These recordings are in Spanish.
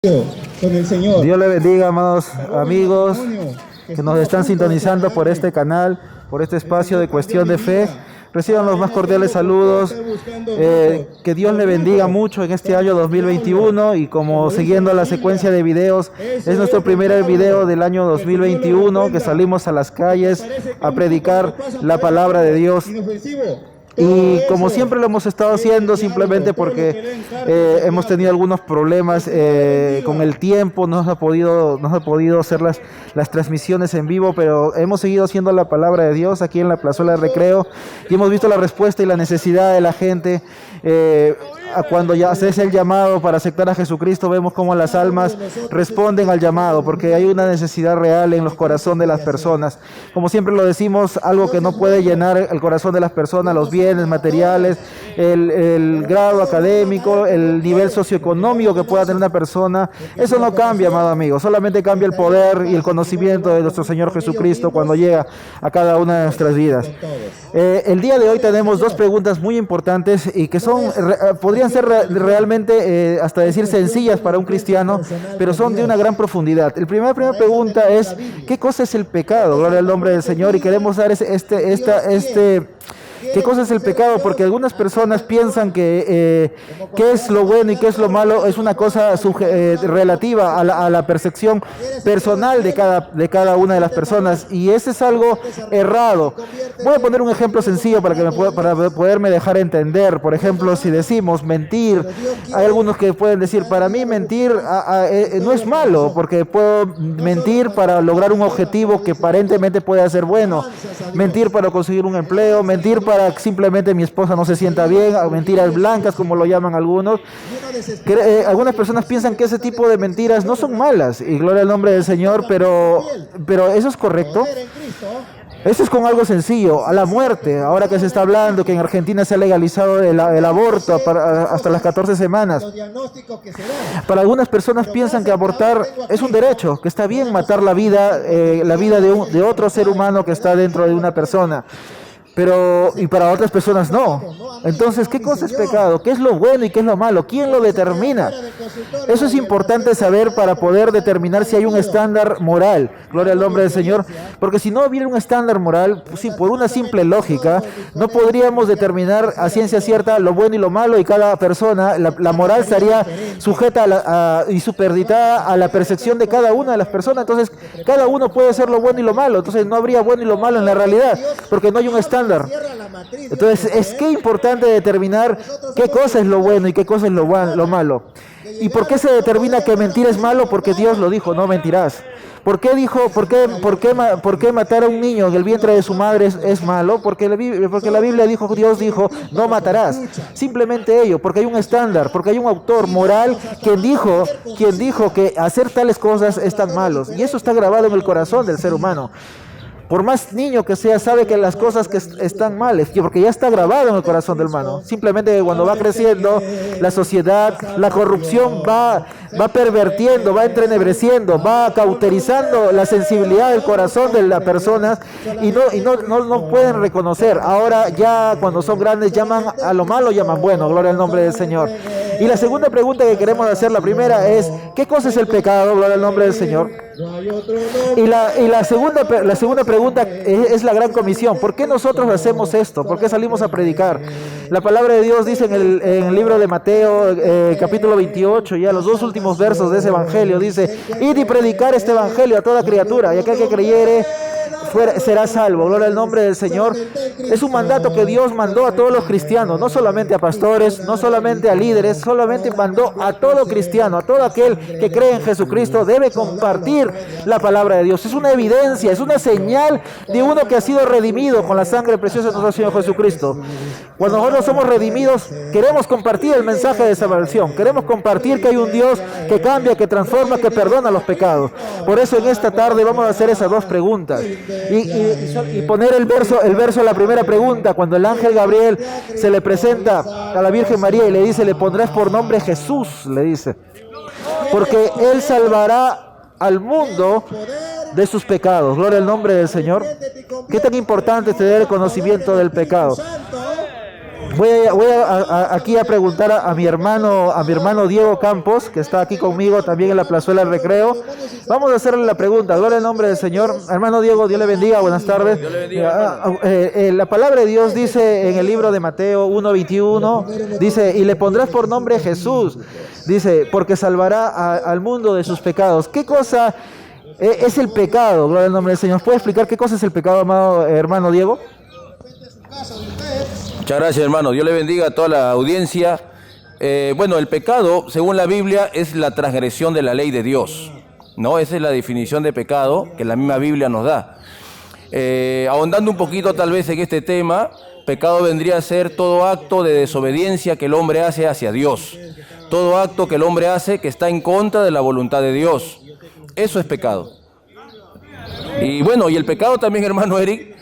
Con el Señor. Dios le bendiga, amados amigos que nos están sintonizando por este canal, por este espacio de Cuestión de Fe. Reciban los más cordiales saludos. Que Dios le bendiga mucho en este año 2021, y como siguiendo la secuencia de videos, es nuestro primer video del año 2021 que salimos a las calles a predicar la palabra de Dios. Y como siempre lo hemos estado haciendo, simplemente porque hemos tenido algunos problemas con el tiempo, no se ha podido hacer las transmisiones en vivo, pero hemos seguido haciendo la palabra de Dios aquí en la Plazuela de Recreo, y hemos visto la respuesta y la necesidad de la gente. Cuando ya se hace el llamado para aceptar a Jesucristo, vemos cómo las almas responden al llamado, porque hay una necesidad real en los corazones de las personas. Como siempre lo decimos, algo que no puede llenar el corazón de las personas, los bienes materiales, el grado académico, el nivel socioeconómico que pueda tener una persona, eso no cambia, amado amigo. Solamente cambia el poder y el conocimiento de nuestro Señor Jesucristo cuando llega a cada una de nuestras vidas. El día de hoy tenemos dos preguntas muy importantes y que podrían ser realmente, hasta decir, sencillas para un cristiano, pero son de una gran profundidad. La primera pregunta es: ¿qué cosa es el pecado? Gloria al nombre del Señor. Y queremos dar ¿qué cosa es el pecado? Porque algunas personas piensan que qué es lo bueno y qué es lo malo es una cosa relativa a la percepción personal de cada una de las personas, y ese es algo errado. Voy a poner un ejemplo sencillo para poderme dejar entender. Por ejemplo, si decimos mentir, hay algunos que pueden decir: para mí mentir no es malo, porque puedo mentir para lograr un objetivo que aparentemente puede ser bueno, mentir para conseguir un empleo, mentir para que simplemente mi esposa no se sienta bien, mentiras blancas como lo llaman algunos. Algunas personas piensan que ese tipo de mentiras no son malas, y gloria al nombre del Señor, pero ¿eso es correcto? Eso es con algo sencillo, a la muerte. Ahora que se está hablando que en Argentina se ha legalizado el aborto hasta las 14 semanas. Para algunas personas piensan que abortar es un derecho, que está bien matar la vida de otro ser humano que está dentro de una persona. Y para otras personas no. Entonces, ¿qué cosa es pecado? ¿Qué es lo bueno y qué es lo malo? ¿Quién lo determina? Eso es importante saber para poder determinar si hay un estándar moral. Gloria al nombre del Señor. Porque si no hubiera un estándar moral, pues sí, por una simple lógica, no podríamos determinar a ciencia cierta lo bueno y lo malo, y cada persona, la moral estaría sujeta y supeditada a la percepción de cada una de las personas. Entonces, cada uno puede ser lo bueno y lo malo. Entonces, no habría bueno y lo malo en la realidad, porque no hay un estándar. Entonces, es que importante determinar qué cosa es lo bueno y qué cosa es lo malo. ¿Y por qué se determina que mentir es malo? Porque Dios lo dijo: no mentirás. ¿Por qué matar a un niño en el vientre de su madre es malo? Porque la Biblia dijo, Dios dijo: no matarás. Simplemente ello, porque hay un estándar, porque hay un autor moral quien dijo que hacer tales cosas están malos. Y eso está grabado en el corazón del ser humano. Por más niño que sea, sabe que las cosas que están mal, porque ya está grabado en el corazón del humano. Simplemente cuando va creciendo la sociedad, la corrupción va pervertiendo, va entrenebreciendo, va cauterizando la sensibilidad del corazón de las personas, y no pueden reconocer. Ahora ya cuando son grandes llaman a lo malo, llaman bueno. Gloria al nombre del Señor. Y la segunda pregunta que queremos hacer, la primera es: ¿qué cosa es el pecado? Gloria al nombre del Señor. Y la segunda pregunta es la gran comisión. ¿Por qué nosotros hacemos esto? ¿Por qué salimos a predicar? La palabra de Dios dice en el libro de Mateo, capítulo 28, ya los dos últimos versos de ese evangelio, dice: id y predicar este evangelio a toda criatura, y aquel que creyere será salvo. Gloria al nombre del Señor. Es un mandato que Dios mandó a todos los cristianos, no solamente a pastores, no solamente a líderes, solamente mandó a todo cristiano, a todo aquel que cree en Jesucristo debe compartir la palabra de Dios. Es una evidencia, es una señal de uno que ha sido redimido con la sangre preciosa de nuestro Señor Jesucristo. Cuando nosotros somos redimidos, queremos compartir el mensaje de salvación, queremos compartir que hay un Dios que cambia, que transforma, que perdona los pecados. Por eso en esta tarde vamos a hacer esas dos preguntas. Y poner el verso de la primera pregunta, cuando el ángel Gabriel se le presenta a la Virgen María y le dice: le pondrás por nombre Jesús, le dice, porque Él salvará al mundo de sus pecados. Gloria al nombre del Señor. Qué tan importante es tener el conocimiento del pecado. Aquí a preguntar a mi hermano Diego Campos, que está aquí conmigo también en la plazuela del Recreo. Vamos a hacerle la pregunta. Gloria al nombre del Señor. Hermano Diego, Dios le bendiga. Buenas tardes. Dios le bendiga, La palabra de Dios dice en el libro de Mateo 1:21, dice, y le pondrás por nombre Jesús. Dice, porque salvará al mundo de sus pecados. ¿Qué cosa es el pecado? Gloria al nombre del Señor. ¿Puede explicar qué cosa es el pecado, amado hermano Diego? Muchas gracias, hermano. Dios le bendiga a toda la audiencia. Bueno, el pecado, según la Biblia, es la transgresión de la ley de Dios, ¿no? Esa es la definición de pecado que la misma Biblia nos da. Ahondando un poquito tal vez en este tema, pecado vendría a ser todo acto de desobediencia que el hombre hace hacia Dios. Todo acto que el hombre hace que está en contra de la voluntad de Dios. Eso es pecado. Y bueno, y el pecado también, hermano Eric,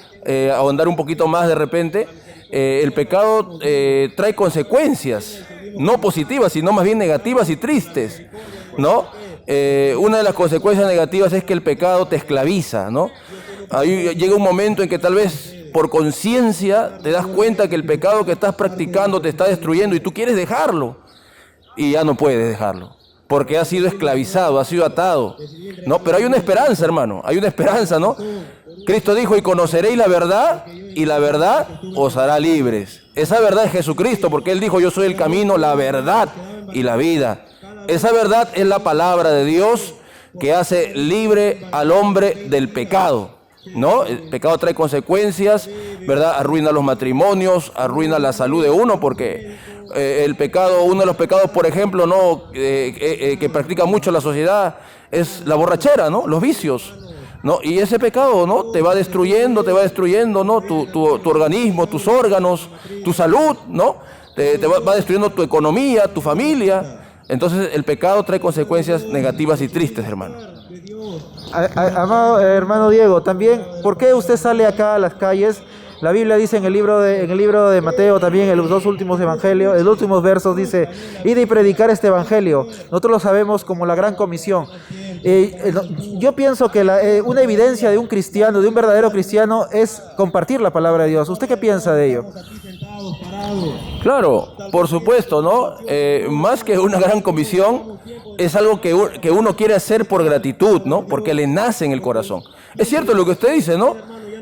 ahondar un poquito más de repente, el pecado trae consecuencias, no positivas, sino más bien negativas y tristes, ¿no? Una de las consecuencias negativas es que el pecado te esclaviza, ¿no? Ahí llega un momento en que tal vez por conciencia te das cuenta que el pecado que estás practicando te está destruyendo y tú quieres dejarlo y ya no puedes dejarlo, porque has sido esclavizado, has sido atado, ¿no? Pero hay una esperanza, hermano, hay una esperanza, ¿no? Cristo dijo, y conoceréis la verdad, y la verdad os hará libres. Esa verdad es Jesucristo, porque Él dijo, yo soy el camino, la verdad y la vida. Esa verdad es la palabra de Dios que hace libre al hombre del pecado, ¿no? El pecado trae consecuencias, ¿verdad? Arruina los matrimonios, arruina la salud de uno, porque el pecado, uno de los pecados, por ejemplo, ¿no? Que practica mucho la sociedad es la borrachera, ¿no? Los vicios, ¿no? Y ese pecado, ¿no? Te va destruyendo, ¿no? Tu organismo, tus órganos, tu salud, ¿no? Te va destruyendo tu economía, tu familia. Entonces el pecado trae consecuencias negativas y tristes, hermano. Amado hermano Diego, también, ¿por qué usted sale acá a las calles? La Biblia dice en el libro de Mateo, también en los dos últimos evangelios, en los últimos versos dice, id y predicar este evangelio. Nosotros lo sabemos como la gran comisión. Yo pienso que una evidencia de un cristiano, de un verdadero cristiano, es compartir la palabra de Dios. ¿Usted qué piensa de ello? Claro, por supuesto, ¿no? Más que una gran comisión, es algo que uno quiere hacer por gratitud, ¿no? Porque le nace en el corazón. Es cierto lo que usted dice, ¿no?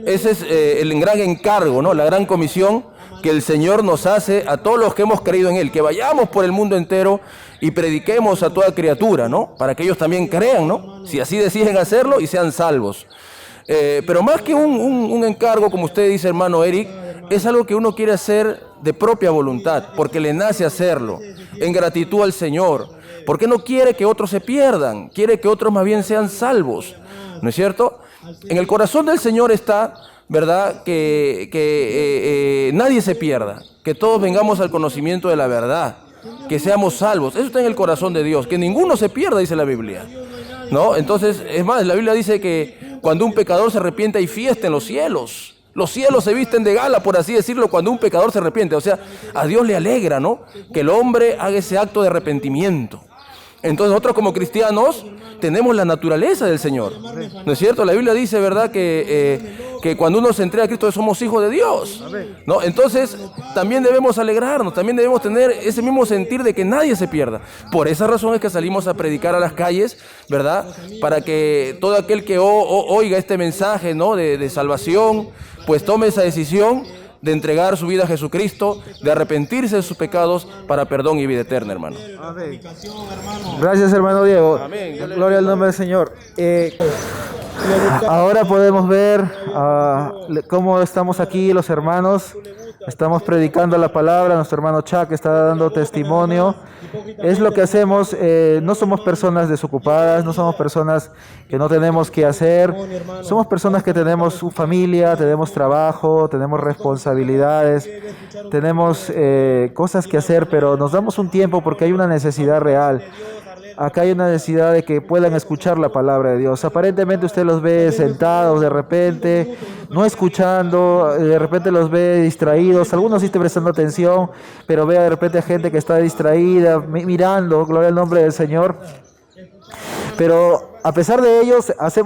Ese es el gran encargo, ¿no? La gran comisión que el Señor nos hace a todos los que hemos creído en Él, que vayamos por el mundo entero y prediquemos a toda criatura, ¿no? Para que ellos también crean, ¿no? Si así deciden hacerlo y sean salvos. Pero más que un encargo, como usted dice, hermano Eric, es algo que uno quiere hacer de propia voluntad, porque le nace hacerlo, en gratitud al Señor, porque no quiere que otros se pierdan, quiere que otros más bien sean salvos, ¿no es cierto? En el corazón del Señor está, ¿verdad?, que nadie se pierda, que todos vengamos al conocimiento de la verdad, que seamos salvos. Eso está en el corazón de Dios, que ninguno se pierda, dice la Biblia, ¿no? Entonces, es más, la Biblia dice que cuando un pecador se arrepiente hay fiesta en los cielos. Los cielos se visten de gala, por así decirlo, cuando un pecador se arrepiente. O sea, a Dios le alegra, ¿no?, que el hombre haga ese acto de arrepentimiento. Entonces nosotros como cristianos tenemos la naturaleza del Señor, ¿no es cierto? La Biblia dice, ¿verdad?, que cuando uno se entrega a Cristo somos hijos de Dios, ¿no? Entonces también debemos alegrarnos, también debemos tener ese mismo sentir de que nadie se pierda. Por esa razón es que salimos a predicar a las calles, ¿verdad?, para que todo aquel que oiga este mensaje, ¿no?, de salvación, pues tome esa decisión de entregar su vida a Jesucristo, de arrepentirse de sus pecados para perdón y vida eterna, hermano. Amén. Gracias, hermano Diego. Amén. Gloria al nombre del Señor. Ahora podemos ver cómo estamos aquí los hermanos. Estamos predicando la palabra. Nuestro hermano Chuck está dando testimonio. Es lo que hacemos. No somos personas desocupadas, no somos personas que no tenemos que hacer. Somos personas que tenemos su familia, tenemos trabajo, tenemos responsabilidades, tenemos cosas que hacer, pero nos damos un tiempo porque hay una necesidad real. Acá hay una necesidad de que puedan escuchar la palabra de Dios. Aparentemente usted los ve sentados de repente, no escuchando, de repente los ve distraídos. Algunos sí están prestando atención, pero ve de repente a gente que está distraída, mirando, gloria al nombre del Señor. Pero a pesar de ello,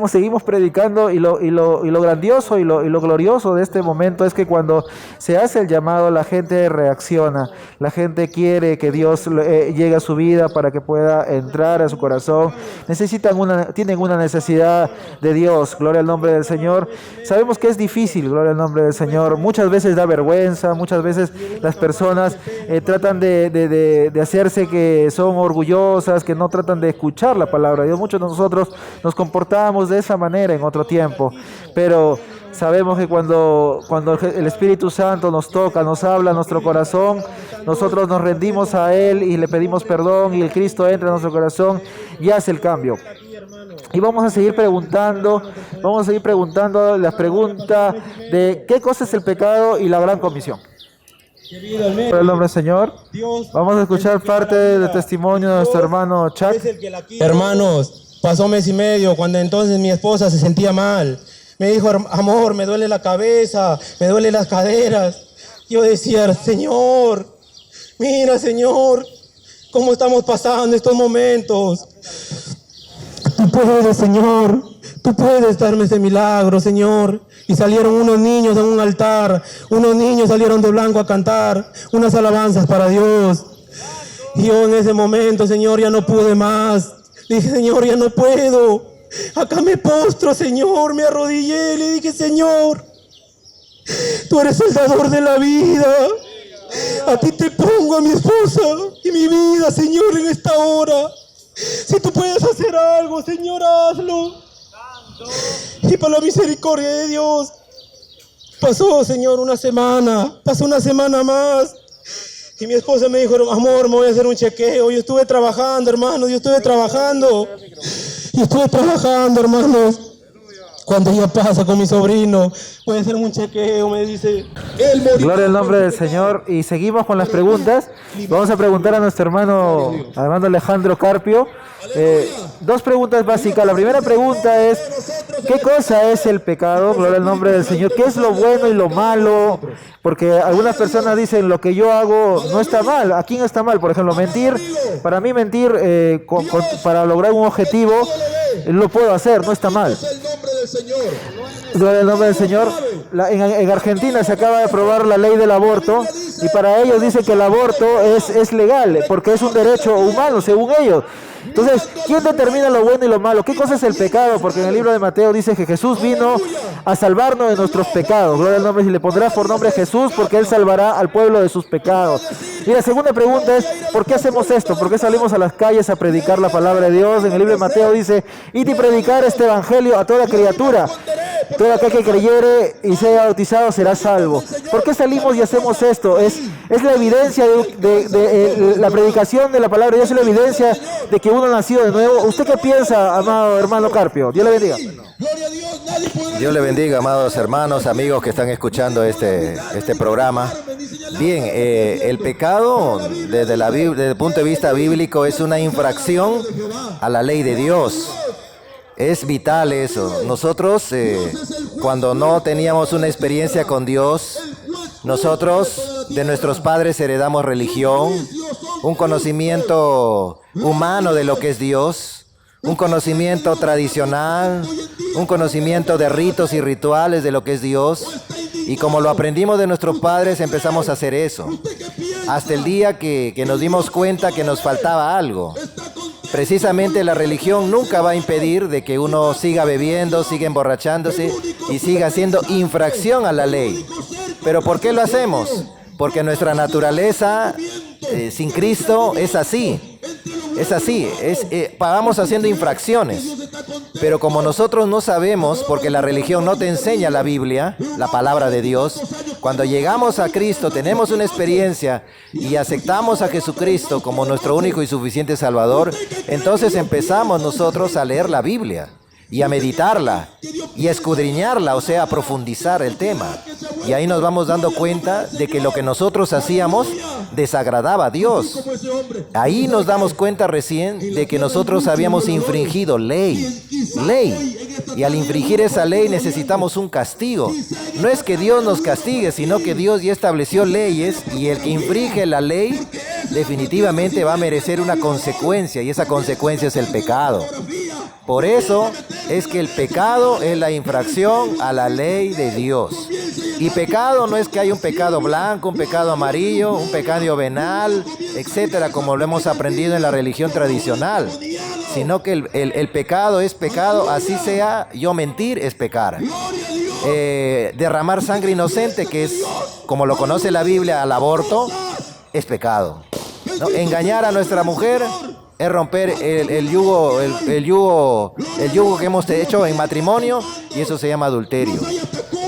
seguimos predicando y lo grandioso y lo glorioso de este momento es que cuando se hace el llamado, la gente reacciona, la gente quiere que Dios llegue a su vida para que pueda entrar a su corazón, tienen una necesidad de Dios, gloria al nombre del Señor. Sabemos que es difícil, gloria al nombre del Señor, muchas veces da vergüenza, muchas veces las personas tratan de hacerse que son orgullosas, que no tratan de escuchar la palabra de Dios. Muchos de nosotros nos comportábamos de esa manera en otro tiempo, pero sabemos que cuando el Espíritu Santo nos toca, nos habla a nuestro corazón, nosotros nos rendimos a Él y le pedimos perdón y el Cristo entra en nuestro corazón y hace el cambio. Y vamos a seguir preguntando la pregunta de qué cosa es el pecado y la gran comisión. Por el nombre del Señor, vamos a escuchar parte del testimonio de nuestro hermano Chuck. Hermanos, pasó mes y medio cuando entonces mi esposa se sentía mal. Me dijo, amor, me duele la cabeza, me duele las caderas. Yo decía, Señor, mira, Señor, cómo estamos pasando estos momentos. Tú puedes, Señor, tú puedes darme ese milagro, Señor. Y salieron unos niños a un altar, unos niños salieron de blanco a cantar unas alabanzas para Dios. Y yo en ese momento, Señor, ya no pude más. Dije, Señor, ya no puedo. Acá me postro, Señor, me arrodillé, le dije, Señor, tú eres el dador de la vida. A ti te pongo a mi esposa y mi vida, Señor, en esta hora. Si tú puedes hacer algo, Señor, hazlo. Y por la misericordia de Dios, pasó, Señor, pasó una semana más. Y mi esposa me dijo, amor, me voy a hacer un chequeo. Yo estuve trabajando, hermanos, hermanos. Cuando ella pasa con mi sobrino, voy a hacer un chequeo, me dice. Gloria al nombre del Señor. Y seguimos con las preguntas. Vamos a preguntar a nuestro hermano Alejandro Carpio. Dos preguntas básicas. La primera pregunta es, ¿qué cosa es el pecado? Gloria al nombre del Señor. ¿Qué es lo bueno y lo malo? Porque algunas personas dicen, lo que yo hago no está mal. ¿A quién está mal? Por ejemplo, mentir. Para mí mentir para lograr un objetivo, lo puedo hacer, no está mal. Gloria al nombre del Señor. En Argentina se acaba de aprobar la ley del aborto y para ellos dicen que el aborto es legal porque es un derecho humano según ellos. Entonces, ¿quién determina lo bueno y lo malo? ¿Qué cosa es el pecado? Porque en el libro de Mateo dice que Jesús vino a salvarnos de nuestros pecados. Gloria al nombre, y le pondrás por nombre Jesús porque Él salvará al pueblo de sus pecados. Y la segunda pregunta es, ¿por qué hacemos esto? ¿Por qué salimos a las calles a predicar la palabra de Dios? En el libro de Mateo dice, id y predicar este evangelio a toda criatura. Todo aquel que creyere y sea bautizado será salvo. ¿Por qué salimos y hacemos esto? Es la evidencia de la predicación de la palabra de Dios, es la evidencia de que uno ha nacido de nuevo. ¿Usted qué piensa, amado hermano Carpio? Dios le bendiga. Dios le bendiga, amados hermanos, amigos que están escuchando este programa. Bien, el pecado desde el punto de vista bíblico es una infracción a la ley de Dios. Es vital eso. Nosotros, cuando no teníamos una experiencia con Dios, nosotros de nuestros padres heredamos religión, un conocimiento humano de lo que es Dios, un conocimiento tradicional, un conocimiento de ritos y rituales de lo que es Dios. Y como lo aprendimos de nuestros padres, empezamos a hacer eso. Hasta el día que nos dimos cuenta que nos faltaba algo. Precisamente la religión nunca va a impedir de que uno siga bebiendo, siga emborrachándose y siga haciendo infracción a la ley. ¿Pero por qué lo hacemos? Porque nuestra naturaleza sin Cristo es así. Vamos haciendo infracciones. Pero como nosotros no sabemos, porque la religión no te enseña la Biblia, la palabra de Dios, cuando llegamos a Cristo, tenemos una experiencia y aceptamos a Jesucristo como nuestro único y suficiente Salvador, entonces empezamos nosotros a leer la Biblia y a meditarla y a escudriñarla, o sea, a profundizar el tema. Y ahí nos vamos dando cuenta de que lo que nosotros hacíamos desagradaba a Dios. Ahí nos damos cuenta recién de que nosotros habíamos infringido ley. Y al infringir esa ley necesitamos un castigo. No es que Dios nos castigue, sino que Dios ya estableció leyes y el que infringe la ley definitivamente va a merecer una consecuencia y esa consecuencia es el pecado. Por eso es que el pecado es la infracción a la ley de Dios. Y pecado no es que hay un pecado blanco, un pecado amarillo, un pecado venal, etcétera, como lo hemos aprendido en la religión tradicional, sino que el pecado es pecado, así sea, yo mentir es pecar. Derramar sangre inocente, que es, como lo conoce la Biblia, al aborto, es pecado, ¿no? Engañar a nuestra mujer es romper el yugo que hemos hecho en matrimonio, y eso se llama adulterio.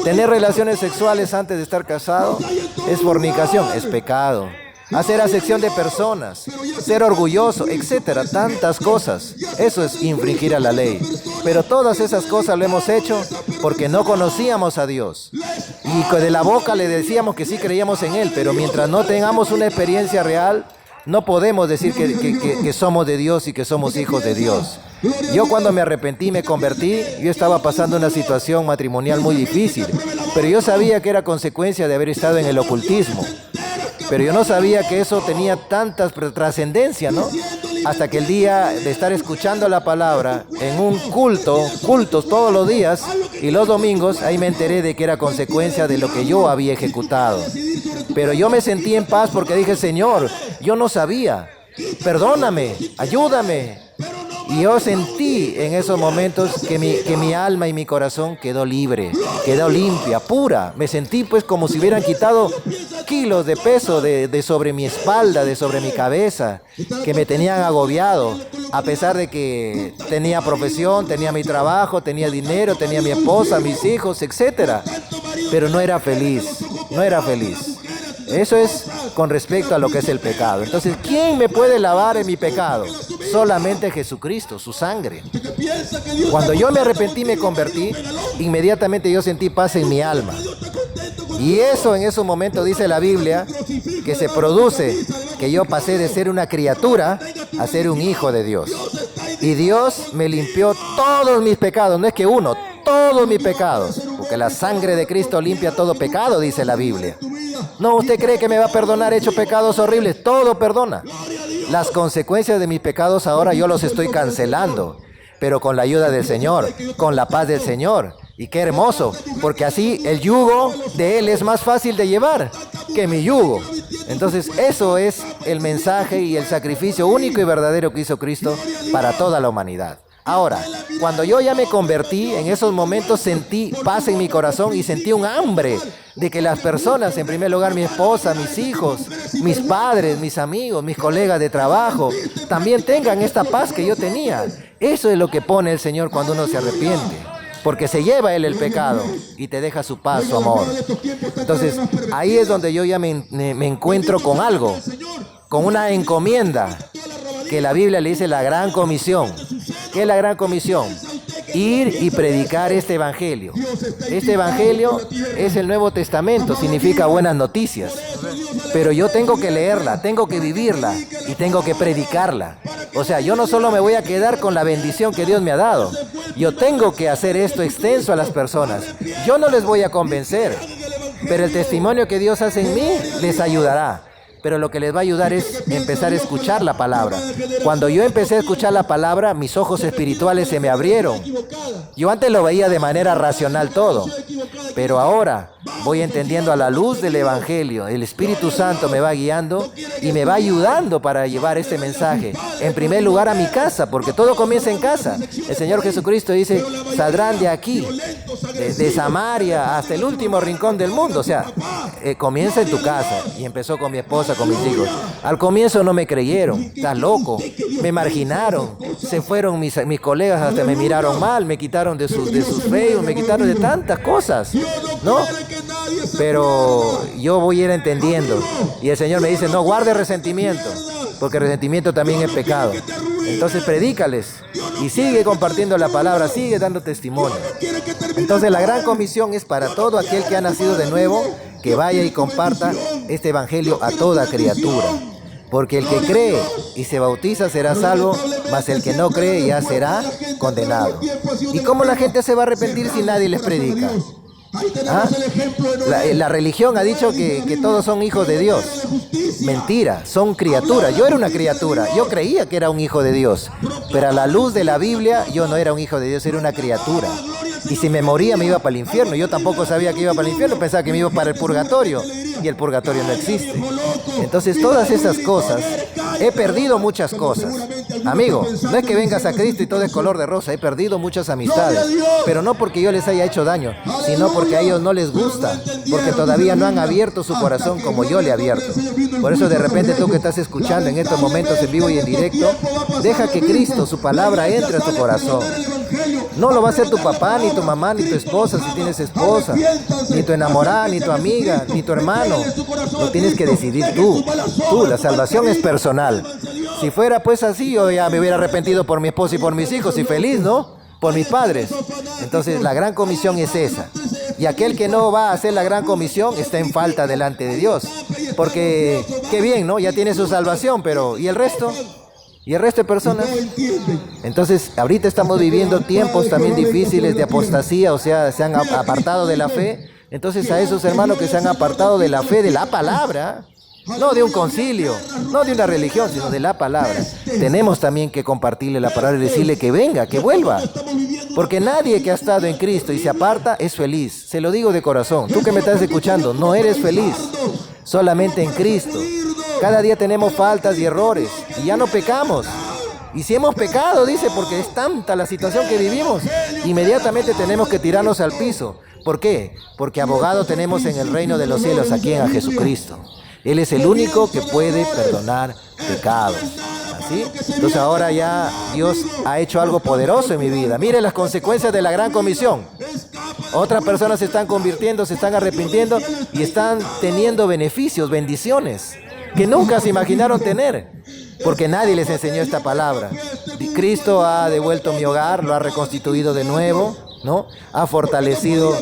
Tener relaciones sexuales antes de estar casado es fornicación, es pecado. Hacer acepción de personas, ser orgulloso, etcétera, tantas cosas. Eso es infringir a la ley. Pero todas esas cosas lo hemos hecho porque no conocíamos a Dios. Y de la boca le decíamos que sí creíamos en Él, pero mientras no tengamos una experiencia real, no podemos decir que somos de Dios y que somos hijos de Dios. Yo cuando me arrepentí, me convertí, yo estaba pasando una situación matrimonial muy difícil, pero yo sabía que era consecuencia de haber estado en el ocultismo. Pero yo no sabía que eso tenía tanta trascendencia, ¿no? Hasta que el día de estar escuchando la palabra en un cultos todos los días y los domingos, ahí me enteré de que era consecuencia de lo que yo había ejecutado. Pero yo me sentí en paz porque dije, Señor, yo no sabía, perdóname, ayúdame. Y yo sentí en esos momentos que mi alma y mi corazón quedó libre, quedó limpia, pura. Me sentí pues como si hubieran quitado kilos de peso de sobre mi espalda, de sobre mi cabeza, que me tenían agobiado, a pesar de que tenía profesión, tenía mi trabajo, tenía dinero, tenía mi esposa, mis hijos, etcétera. Pero no era feliz, no era feliz. Eso es con respecto a lo que es el pecado. Entonces, ¿quién me puede lavar en mi pecado? Solamente Jesucristo, su sangre. Cuando yo me arrepentí, me convertí, inmediatamente yo sentí paz en mi alma. Y eso en esos momentos dice la Biblia, que se produce, que yo pasé de ser una criatura a ser un hijo de Dios. Y Dios me limpió todos mis pecados, no es que uno, todos mis pecados, porque la sangre de Cristo limpia todo pecado, dice la Biblia. No, ¿usted cree que me va a perdonar? He hecho pecados horribles, todo perdona. Las consecuencias de mis pecados ahora yo los estoy cancelando, pero con la ayuda del Señor, con la paz del Señor. Y qué hermoso, porque así el yugo de Él es más fácil de llevar que mi yugo. Entonces eso es el mensaje y el sacrificio único y verdadero que hizo Cristo para toda la humanidad. Ahora, cuando yo ya me convertí, en esos momentos sentí paz en mi corazón y sentí un hambre de que las personas, en primer lugar mi esposa, mis hijos, mis padres, mis amigos, mis colegas de trabajo, también tengan esta paz que yo tenía. Eso es lo que pone el Señor cuando uno se arrepiente, porque se lleva Él el pecado y te deja su paz, su amor. Entonces, ahí es donde yo ya me encuentro con algo, con una encomienda, que la Biblia le dice la gran comisión. ¿Qué es la gran comisión? Ir y predicar este evangelio. Este evangelio es el Nuevo Testamento, significa buenas noticias. Pero yo tengo que leerla, tengo que vivirla y tengo que predicarla. O sea, yo no solo me voy a quedar con la bendición que Dios me ha dado. Yo tengo que hacer esto extenso a las personas. Yo no les voy a convencer, pero el testimonio que Dios hace en mí les ayudará. Pero lo que les va a ayudar es empezar a escuchar la palabra. Cuando yo empecé a escuchar la palabra, mis ojos espirituales se me abrieron. Yo antes lo veía de manera racional todo, pero ahora voy entendiendo a la luz del Evangelio. El Espíritu Santo me va guiando y me va ayudando para llevar este mensaje. En primer lugar a mi casa, porque todo comienza en casa. El Señor Jesucristo dice, saldrán de aquí, de Samaria hasta el último rincón del mundo. O sea, comienza en tu casa. Y empezó con mi esposa, con mis hijos. Al comienzo no me creyeron, estás loco, me marginaron, se fueron mis colegas, hasta me miraron mal, me quitaron de sus Facebook, me quitaron de tantas cosas, ¿no? Pero yo voy a ir entendiendo, y el Señor me dice, no guarde resentimiento, porque el resentimiento también es pecado. Entonces predícales y sigue compartiendo la palabra, sigue dando testimonio. Entonces la gran comisión es para todo aquel que ha nacido de nuevo, que vaya y comparta este evangelio a toda criatura. Porque el que cree y se bautiza será salvo, mas el que no cree ya será condenado. ¿Y cómo la gente se va a arrepentir si nadie les predica? ¿Ah? La religión ha dicho que todos son hijos de Dios. Mentira, son criaturas. Yo era una criatura, yo creía que era un hijo de Dios, pero a la luz de la Biblia yo no era un hijo de Dios, era una criatura. Y si me moría me iba para el infierno. Yo tampoco sabía que iba para el infierno, pensaba que me iba para el purgatorio, y el purgatorio no existe. Entonces todas esas cosas, he perdido muchas cosas. Amigo, no es que vengas a Cristo y todo es color de rosa, he perdido muchas amistades, pero no porque yo les haya hecho daño, sino porque a ellos no les gusta, porque todavía no han abierto su corazón como yo le he abierto. Por eso de repente tú que estás escuchando en estos momentos en vivo y en directo, deja que Cristo, su palabra, entre a tu corazón. No lo va a hacer tu papá, ni tu mamá, ni tu esposa, si tienes esposa, ni tu enamorada, ni tu amiga, ni tu hermano. Lo tienes que decidir tú. Tú, la salvación es personal. Si fuera pues así, yo ya me hubiera arrepentido por mi esposa y por mis hijos, y feliz, ¿no? Por mis padres. Entonces la gran comisión es esa. Y aquel que no va a hacer la gran comisión está en falta delante de Dios. Porque, qué bien, ¿no? Ya tiene su salvación, pero ¿y el resto? ¿Y el resto de personas? Entonces, ahorita estamos viviendo tiempos también difíciles de apostasía, o sea, se han apartado de la fe. Entonces, a esos hermanos que se han apartado de la fe, de la palabra, no de un concilio, no de una religión, sino de la palabra, tenemos también que compartirle la palabra y decirle que venga, que vuelva. Porque nadie que ha estado en Cristo y se aparta es feliz. Se lo digo de corazón. Tú que me estás escuchando, no eres feliz. Solamente en Cristo. Cada día tenemos faltas y errores y ya no pecamos. Y si hemos pecado, dice, porque es tanta la situación que vivimos, inmediatamente tenemos que tirarnos al piso. ¿Por qué? Porque abogado tenemos en el reino de los cielos, a quien, a Jesucristo. Él es el único que puede perdonar pecados. ¿Así? Entonces ahora ya Dios ha hecho algo poderoso en mi vida. Mire las consecuencias de la gran comisión. Otras personas se están convirtiendo, se están arrepintiendo y están teniendo beneficios, bendiciones que nunca se imaginaron tener, porque nadie les enseñó esta palabra. Cristo ha devuelto mi hogar, lo ha reconstituido de nuevo, ¿no? Ha fortalecido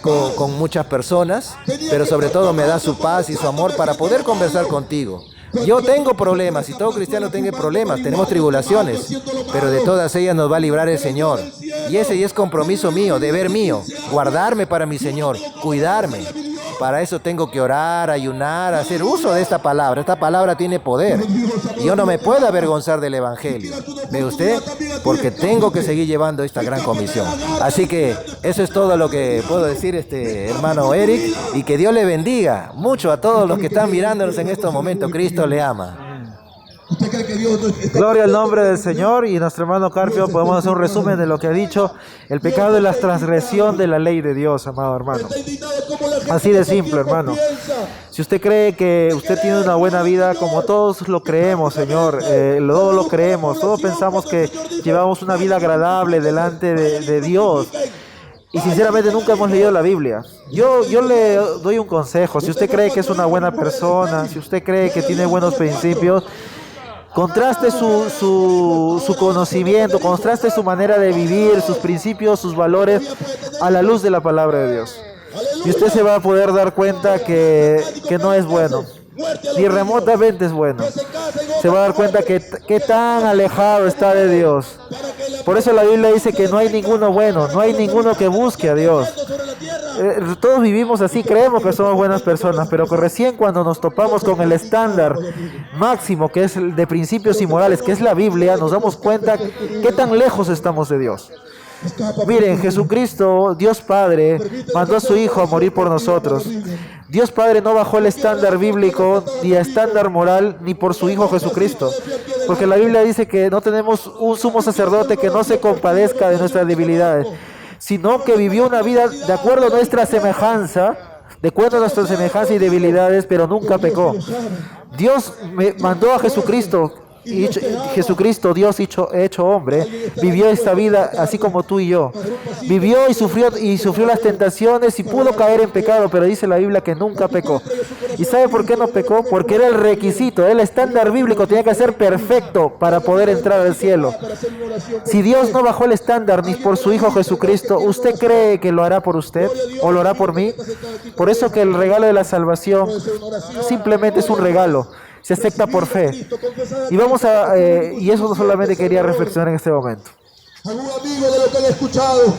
con muchas personas, pero sobre todo me da su paz y su amor para poder conversar contigo. Yo tengo problemas, y todo cristiano tiene problemas, tenemos tribulaciones, pero de todas ellas nos va a librar el Señor. Y ese es compromiso mío, deber mío, guardarme para mi Señor, cuidarme. Para eso tengo que orar, ayunar, hacer uso de esta palabra. Esta palabra tiene poder. Y yo no me puedo avergonzar del Evangelio. ¿Ve usted? Porque tengo que seguir llevando esta gran comisión. Así que eso es todo lo que puedo decir, hermano Eric. Y que Dios le bendiga mucho a todos los que están mirándonos en estos momentos. Cristo le ama. Gloria al nombre del Señor. Y nuestro hermano Carpio, podemos hacer un resumen de lo que ha dicho. El pecado es la transgresión de la ley de Dios, amado hermano. Así de simple, hermano. Si usted cree que usted tiene una buena vida, como todos lo creemos, Señor, todos lo creemos, todos pensamos que llevamos una vida agradable delante de Dios. Y sinceramente nunca hemos leído la Biblia. Yo le doy un consejo. Si usted cree que es una buena persona, si usted cree que tiene buenos principios, contraste su conocimiento, contraste su manera de vivir, sus principios, sus valores a la luz de la palabra de Dios. Y usted se va a poder dar cuenta que no es bueno, ni remotamente es bueno. Se va a dar cuenta que tan alejado está de Dios. Por eso la Biblia dice que no hay ninguno bueno, no hay ninguno que busque a Dios. Todos vivimos así, creemos que somos buenas personas, pero que recién cuando nos topamos con el estándar máximo, que es el de principios y morales, que es la Biblia, nos damos cuenta qué tan lejos estamos de Dios. Miren, Jesucristo, Dios Padre, mandó a su Hijo a morir por nosotros. Dios Padre no bajó el estándar bíblico ni el estándar moral ni por su Hijo Jesucristo, porque la Biblia dice que no tenemos un sumo sacerdote que no se compadezca de nuestras debilidades, sino que vivió una vida de acuerdo a nuestra semejanza, de acuerdo a nuestra semejanza y debilidades, pero nunca pecó. Dios me mandó a Jesucristo. Y Jesucristo, Dios hecho hombre, vivió esta vida así como tú y yo. Vivió y sufrió las tentaciones y pudo caer en pecado, pero dice la Biblia que nunca pecó. ¿Y sabe por qué no pecó? Porque era el requisito, el estándar bíblico tenía que ser perfecto para poder entrar al cielo. Si Dios no bajó el estándar ni por su Hijo Jesucristo, ¿usted cree que lo hará por usted o lo hará por mí? Por eso que el regalo de la salvación simplemente es un regalo. Se acepta por fe. Y vamos y eso solamente quería reflexionar en este momento. Algún amigo de lo que han escuchado